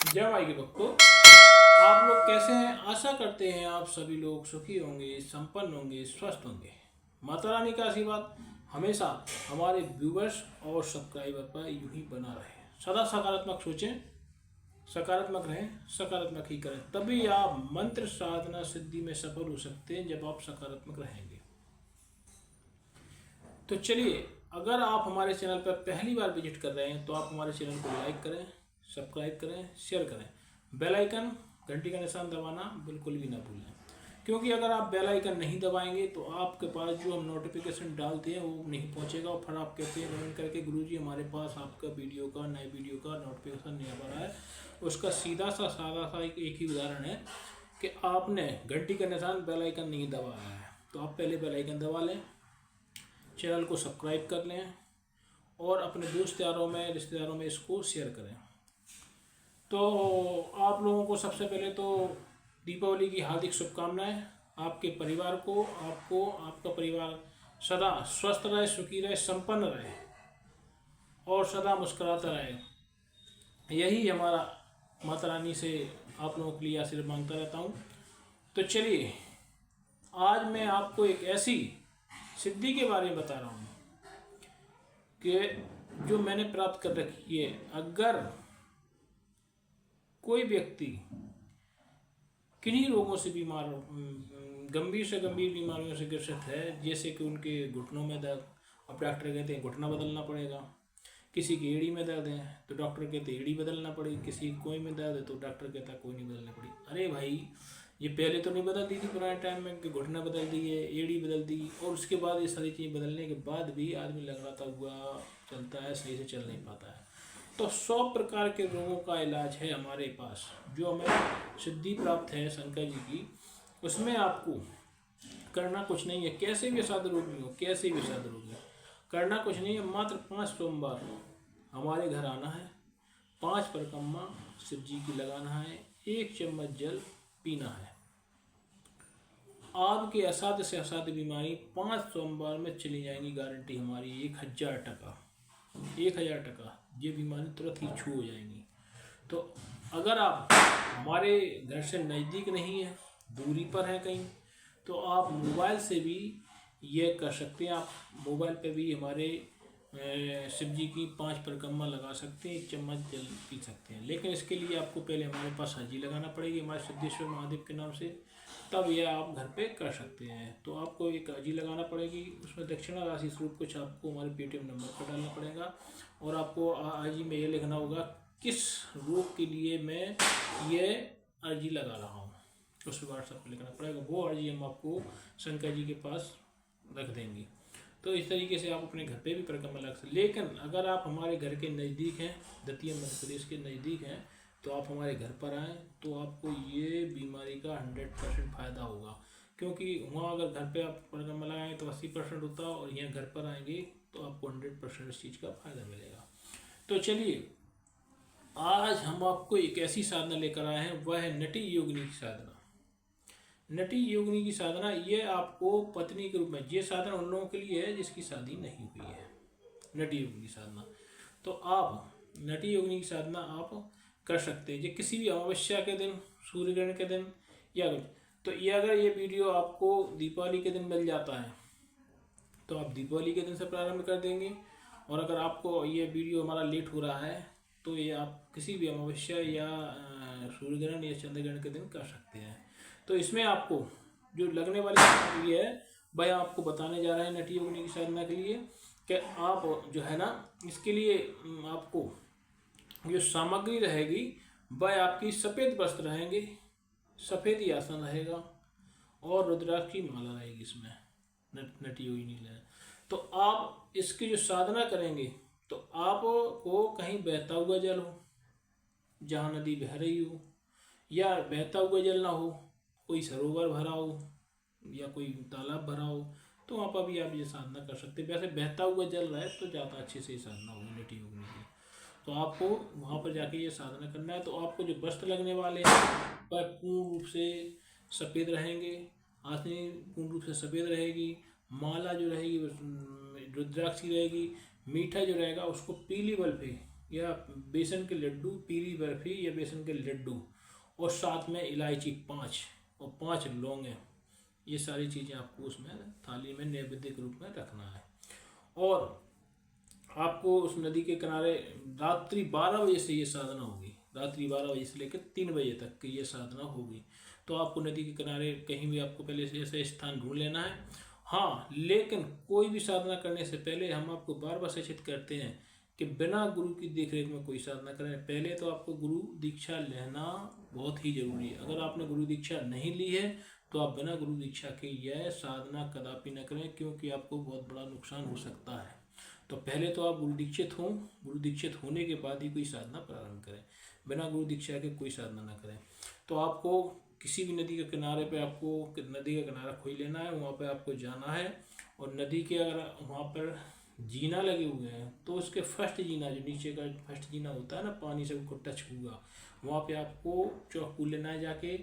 जय माई के भक्तों, आप लोग कैसे हैं? आशा करते हैं आप सभी लोग सुखी होंगे, संपन्न होंगे, स्वस्थ होंगे। माता रानी का आशीर्वाद हमेशा हमारे व्यूवर्स और सब्सक्राइबर पर यूं ही बना रहे। सदा सकारात्मक सोचें, सकारात्मक रहें, सकारात्मक ही करें, तभी आप मंत्र साधना सिद्धि में सफल हो सकते हैं जब आप सकारात्मक रहेंगे। तो चलिए, अगर आप हमारे चैनल पर पहली बार विजिट कर रहे हैं तो आप हमारे चैनल को लाइक करें, सब्सक्राइब करें, शेयर करें। बेल आइकन, घंटी का निशान दबाना बिल्कुल भी ना भूलें, क्योंकि अगर आप बेल आइकन नहीं दबाएंगे तो आपके पास जो हम नोटिफिकेशन डालते हैं वो नहीं पहुंचेगा और फिर आप कहते हैं कमेंट करके गुरुजी हमारे पास आपका वीडियो का, नए वीडियो का नोटिफिकेशन नहीं आ रहा है। उसका सीधा सा सादा सा एक ही उदाहरण है कि आपने घंटी का निशान, बेल आइकन नहीं दबाया है। तो आप पहले बेल आइकन दबा लें, चैनल को सब्सक्राइब कर लें और अपने दोस्त यारों में, रिश्तेदारों में इसको शेयर करें। तो आप लोगों को सबसे पहले तो दीपावली की हार्दिक शुभकामनाएं। आपके परिवार को, आपको, आपका परिवार सदा स्वस्थ रहे, सुखी रहे, संपन्न रहे और सदा मुस्कुराता रहे। यही हमारा माता रानी से आप लोगों के लिए आशीर्वाद मांगता रहता हूँ। तो चलिए, आज मैं आपको एक ऐसी सिद्धि के बारे में बता रहा हूँ कि जो मैंने प्राप्त कर रखी है। अगर कोई व्यक्ति किन्हीं रोगों से बीमार, गंभीर से गंभीर बीमारियों से ग्रसित है, जैसे कि उनके घुटनों में दर्द, अब डॉक्टर कहते हैं घुटना बदलना पड़ेगा। किसी की एड़ी में दर्द है तो डॉक्टर कहते हैं एड़ी बदलना पड़ेगी। किसी की कोई में दर्द है तो डॉक्टर कहता है कोई नहीं बदलनी पड़ी। अरे भाई, ये पहले तो नहीं बदल दी थी पुराने टाइम में कि घुटना बदल दी है, एड़ी बदल दी, और उसके बाद ये सारी चीज़ बदलने के बाद भी आदमी लंगड़ाता हुआ चलता है, सही से चल नहीं पाता है। तो 100 प्रकार के रोगों का इलाज है हमारे पास, जो हमें सिद्धि प्राप्त है शंकर जी की। उसमें आपको करना कुछ नहीं है, कैसे भी साध रोगी हो, कैसे भी साध रोगी हो, करना कुछ नहीं है। मात्र 5 सोमवार हमारे घर आना है, 5 परिक्रमा शिव जी की लगाना है, 1 चम्मच जल पीना है। आपकी असाध्य से असाध्य बीमारी 5 सोमवार में चली जाएंगी, गारंटी हमारी 1000%। 1000% ये बीमारी तुरंत ही छू हो जाएंगी। तो अगर आप हमारे घर से नज़दीक नहीं है, दूरी पर हैं कहीं, तो आप मोबाइल से भी ये कर सकते हैं। आप मोबाइल पे भी हमारे शिव जी की 5 परिक्रमा लगा सकते हैं, 1 चम्मच जल पी सकते हैं। लेकिन इसके लिए आपको पहले हमारे पास हाजी लगाना पड़ेगी, हमारे सिद्धेश्वर महादेव के नाम से, तब यह आप घर पे कर सकते हैं। तो आपको एक हाजी लगाना पड़ेगी, उसमें दक्षिणा राशि स्वरूप कुछ आपको हमारे पेटीएम नंबर पर डालना पड़ेगा, और आपको हाजी में ये लिखना होगा किस रोग के लिए मैं ये अर्जी लगा रहा हूँ, उस व्हाट्सएप पर लिखना पड़ेगा। वो अर्जी हम आपको शंकर जी के पास रख देंगे। तो इस तरीके से आप अपने घर पे भी परिक्रमा लगा सकते। लेकिन अगर आप हमारे घर के नज़दीक हैं, दतिया मध्य प्रदेश के नज़दीक हैं, तो आप हमारे घर पर आएँ तो आपको ये बीमारी का 100% फ़ायदा होगा। क्योंकि वहाँ अगर घर पे आप परिक्रमा लगाएंगे तो 80% होता है, और यहाँ घर पर आएंगे तो आपको 100% इस चीज़ का फ़ायदा मिलेगा। तो चलिए, आज हम आपको एक ऐसी साधना लेकर आए हैं, वह है नटी योगिनी की साधना। नटी योगिनी की साधना, ये आपको पत्नी के रूप में, ये साधना उन लोगों के लिए है जिसकी शादी नहीं हुई है, नटी योगिनी की साधना। तो आप नटी योगिनी की साधना आप कर सकते हैं, ये किसी भी अमावस्या के दिन, सूर्य ग्रहण के दिन, या कुछ। तो ये अगर ये वीडियो आपको दीपावली के दिन मिल जाता है तो आप दीपावली के दिन से प्रारंभ कर देंगे, और अगर आपको ये वीडियो हमारा लेट हो रहा है तो ये आप किसी भी अमावस्या या सूर्य ग्रहण या चंद्र ग्रहण के दिन कर सकते हैं। तो इसमें आपको जो लगने वाली ये है वह आपको बताने जा रहे हैं नटी योगिनी की साधना के लिए, कि आप जो है ना, इसके लिए आपको जो सामग्री रहेगी वह आपकी सफ़ेद वस्त्र रहेंगे, सफ़ेद ही आसन रहेगा, और रुद्राक्ष की माला रहेगी इसमें, नटी योगिनी ले। तो आप इसकी जो साधना करेंगे तो आपको कहीं बहता हुआ जल हो, जहाँ नदी बह रही हो, या बहता हुआ जल ना हो, कोई सरोवर भरा हो या कोई तालाब भरा हो, तो वहाँ पर भी आप ये साधना कर सकते हैं। वैसे बहता हुआ जल रहा है तो ज़्यादा अच्छे से ये साधना होगी नटी योगिनी की। तो आपको वहाँ पर जाके ये साधना करना है। तो आपको जो वस्त्र लगने वाले हैं वह पूर्ण रूप से सफ़ेद रहेंगे, आसनी पूर्ण रूप से सफ़ेद रहेगी, माला जो रहेगी रुद्राक्ष की रहेगी, मीठा जो रहेगा उसको पीली बल्ब पे या बेसन के लड्डू, पीली बर्फी या बेसन के लड्डू, और साथ में इलायची 5 और 5 लौंगे, ये सारी चीज़ें आपको उसमें थाली में नैवेद्य के रूप में रखना है। और आपको उस नदी के किनारे रात्रि 12 बजे से ये साधना होगी, रात्रि 12 बजे से लेकर 3 बजे तक की ये साधना होगी। तो आपको नदी के किनारे कहीं भी आपको पहले से ऐसा स्थान ढूंढ लेना है। हाँ, लेकिन कोई भी साधना करने से पहले हम आपको बार बार सूचित करते हैं कि बिना गुरु की देखरेख में कोई साधना करें। पहले तो आपको गुरु दीक्षा लेना बहुत ही जरूरी है। अगर आपने गुरु दीक्षा नहीं ली है तो आप बिना गुरु दीक्षा के यह साधना कदापि न करें, क्योंकि आपको बहुत बड़ा नुकसान हो सकता है। तो पहले तो आप गुरु दीक्षित हों, गुरु दीक्षित होने के बाद ही कोई साधना प्रारंभ करें। बिना गुरु दीक्षा के कोई साधना न करें। तो आपको किसी भी नदी के किनारे पे आपको नदी का किनारा खोज लेना है, वहाँ पे आपको जाना है। और नदी के अगर वहाँ पर जीना लगे हुए हैं तो उसके फर्स्ट जीना, जो नीचे का फर्स्ट जीना होता है ना, पानी से उनको टच हुआ, वहाँ पे आपको चौक पूल लेना है। जाके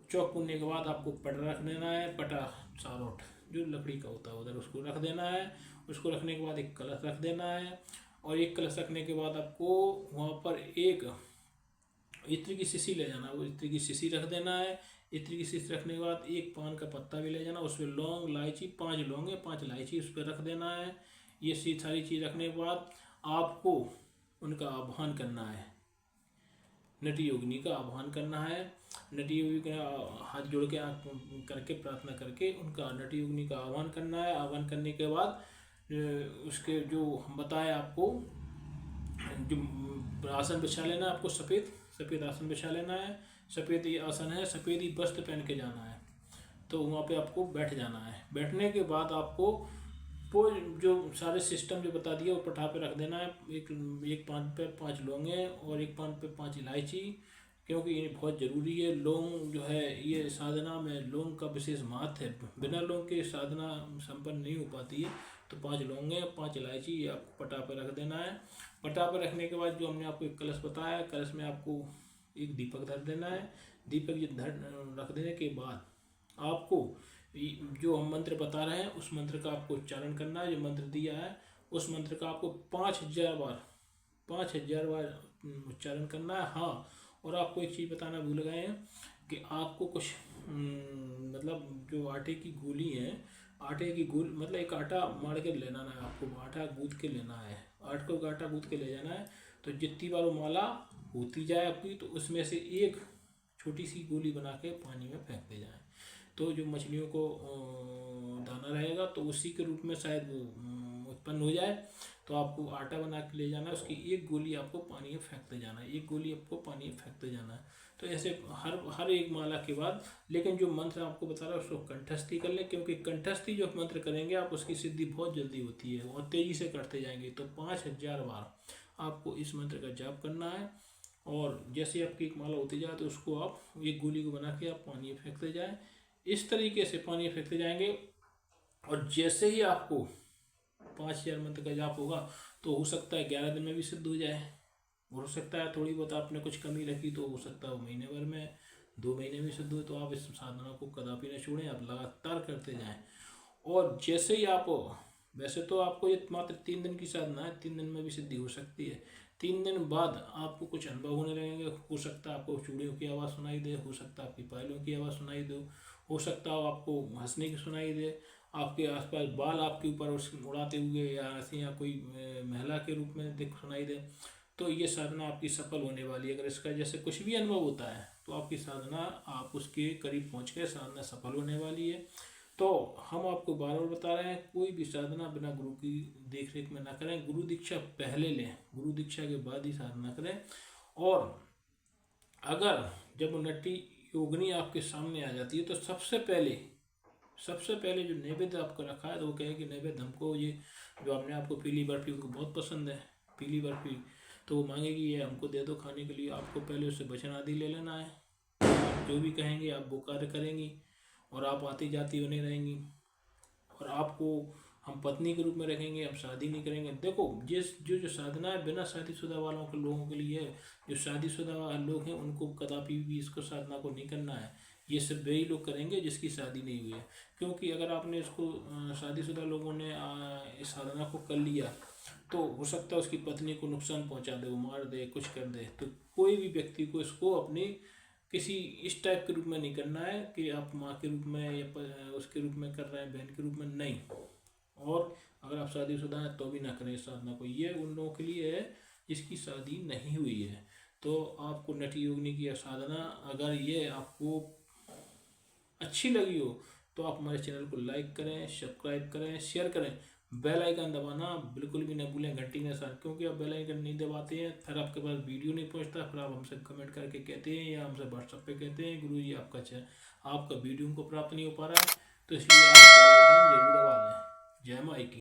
चौक पूलने के बाद आपको पटा रख देना है, पटा सारोट जो लकड़ी का होता है उधर उसको रख देना है। उसको रखने के बाद एक कलश रख देना है, और एक कलश रखने के बाद आपको वहाँ पर एक इत्र की शीशी ले जाना, वो इत्र की शीशी रख देना है। इत्र की शीशी रखने के बाद एक पान का पत्ता भी ले जाना, उसमें लौंग इलायची 5 लौंगे 5 इलायची उस पर रख देना है। ये सारी चीज़ रखने के बाद आपको उनका आह्वान करना है, नटी योगिनी का आह्वान करना है। नटी योगिनी का हाथ जोड़ के करके प्रार्थना करके उनका नटी योगिनी का आह्वान करना है। आह्वान करने के बाद उसके जो हम बताए आपको, जो आसन बिछा लेना है आपको, सफ़ेद आसन बिछा लेना है। सफ़ेद ही आसन है, सफ़ेद ही वस्त्र पहन के जाना है। तो वहाँ पे आपको बैठ जाना है। बैठने के बाद आपको वो जो सारे सिस्टम जो बता दिया वो पठा पे रख देना है। एक पान पे 5 लौंगे और एक पान पे 5 इलायची, क्योंकि ये बहुत ज़रूरी है। लौंग जो है ये साधना में लौंग का विशेष महत्व है, बिना लौंग के साधना संपन्न नहीं हो पाती है। तो 5 लौंगे 5 इलायची ये आपको पटा पे रख देना है। पटा पे रखने के बाद जो हमने आपको एक कलश बताया, कलश में आपको एक दीपक धर देना है। दीपक रख देने के बाद आपको जो हम मंत्र बता रहे हैं उस मंत्र का आपको उच्चारण करना है। जो मंत्र दिया है उस मंत्र का आपको 5000 बार उच्चारण करना है। हाँ, और आपको एक चीज़ बताना भूल गए हैं कि आपको कुछ मतलब जो आटे की गोली है, आटे की गोल मतलब एक आटा मार के लेना है, आपको आटा गूँथ के लेना है। आटा गूँथ के ले जाना है। तो जितनी बार वो माला होती जाए आपकी, तो उसमें से एक छोटी सी गोली बना के पानी में फेंकते जाएं। तो जो मछलियों को दाना रहेगा तो उसी के रूप में शायद वो उत्पन्न हो जाए। तो आपको आटा बना के ले जाना है, उसकी एक गोली आपको पानी में फेंकते जाना है, एक गोली आपको पानी में फेंकते जाना है। तो ऐसे हर एक माला के बाद। लेकिन जो मंत्र आपको बता रहा है उसको कंठस्थी कर लें, क्योंकि कंठस्थी जो मंत्र करेंगे आप उसकी सिद्धि बहुत जल्दी होती है और तेज़ी से करते जाएंगे। तो 5000 बार आपको इस मंत्र का जाप करना है। और जैसे आपकी एक माला होती जाए तो उसको आप एक गोली को बना के आप पानी में फेंकते जाएँ। इस तरीके से पानी में फेंकते जाएंगे। और जैसे ही आपको 5000 मंत्र का जाप होगा तो हो सकता है 11 दिन में भी सिद्ध हो जाए, हो सकता है थोड़ी बहुत आपने कुछ कमी रखी तो हो सकता है वो महीने भर में 2 महीने में सिद्ध हो। तो आप इस साधना को कदापि न छोड़ें, आप लगातार करते जाएं। और जैसे ही आप, वैसे तो आपको ये मात्र 3 दिन की साधना है, 3 दिन में भी सिद्धि हो सकती है। 3 दिन बाद आपको कुछ अनुभव होने लगेंगे। हो सकता है आपको चूड़ियों की आवाज़ सुनाई दे, हो सकता है आपकी पायलों की आवाज़ सुनाई दे, हो सकता है आपको हंसने की सुनाई दे, आपके आसपास बाल आपके ऊपर उड़ाते हुए या ऐसे या कोई महिला के रूप में दिख सुनाई दे। तो ये साधना आपकी सफल होने वाली है। अगर इसका जैसे कुछ भी अनुभव होता है तो आपकी साधना, आप उसके करीब पहुँच के साधना सफल होने वाली है। तो हम आपको बार बार बता रहे हैं, कोई भी साधना बिना गुरु की देख रेख में ना करें। गुरु दीक्षा पहले लें, गुरु दीक्षा के बाद ही साधना करें। और अगर जब नटी योगिनी आपके सामने आ जाती है तो सबसे पहले जो नैवेद्य आपको रखा है तो वो कहे कि नैवेद्य हमको ये जो हमने आपको पीली बर्फी उनको बहुत पसंद है, पीली बर्फी, तो वो मांगेगी ये हमको दे दो खाने के लिए। आपको पहले उससे वचन आदि ले लेना है। आप जो भी कहेंगे आप वो कार्य करेंगी और आप आती जाती बनी रहेंगी। और आपको हम पत्नी के रूप में रखेंगे, हम शादी नहीं करेंगे। देखो जो साधना है बिना शादीशुदा वालों के लोगों के लिए है। जो शादीशुदा लोग हैं उनको कदापि भी इसको साधना को नहीं करना है। ये सब वही लोग करेंगे जिसकी शादी नहीं हुई है। क्योंकि अगर आपने इसको शादीशुदा लोगों ने इस साधना को कर लिया तो हो सकता है उसकी पत्नी को नुकसान पहुंचा दे, वो मार दे, कुछ कर दे। तो कोई भी व्यक्ति को इसको अपनी किसी इस टाइप के रूप में नहीं करना है कि आप माँ के रूप में या उसके रूप में कर रहे हैं, बहन के रूप में, नहीं। और अगर आप शादीशुदा हैं तो भी ना करें इस साधना को, ये उन लोगों के लिए है जिसकी शादी नहीं हुई है। तो आपको नटी योगिनी की यह साधना अगर ये आपको अच्छी लगी हो तो आप हमारे चैनल को लाइक करें, सब्सक्राइब करें, शेयर करें, बेल आइकन दबाना बिल्कुल भी न भूलें, घंटी के साथ। क्योंकि आप बेल आइकन नहीं दबाते हैं फिर आपके पास वीडियो नहीं पहुंचता, फिर आप हमसे कमेंट करके कहते हैं या हमसे व्हाट्सएप पे कहते हैं गुरु जी आपका वीडियो को प्राप्त नहीं हो पा रहा है। तो इसलिए आप बेल आइकन जरूर दबा दें। जय माई की।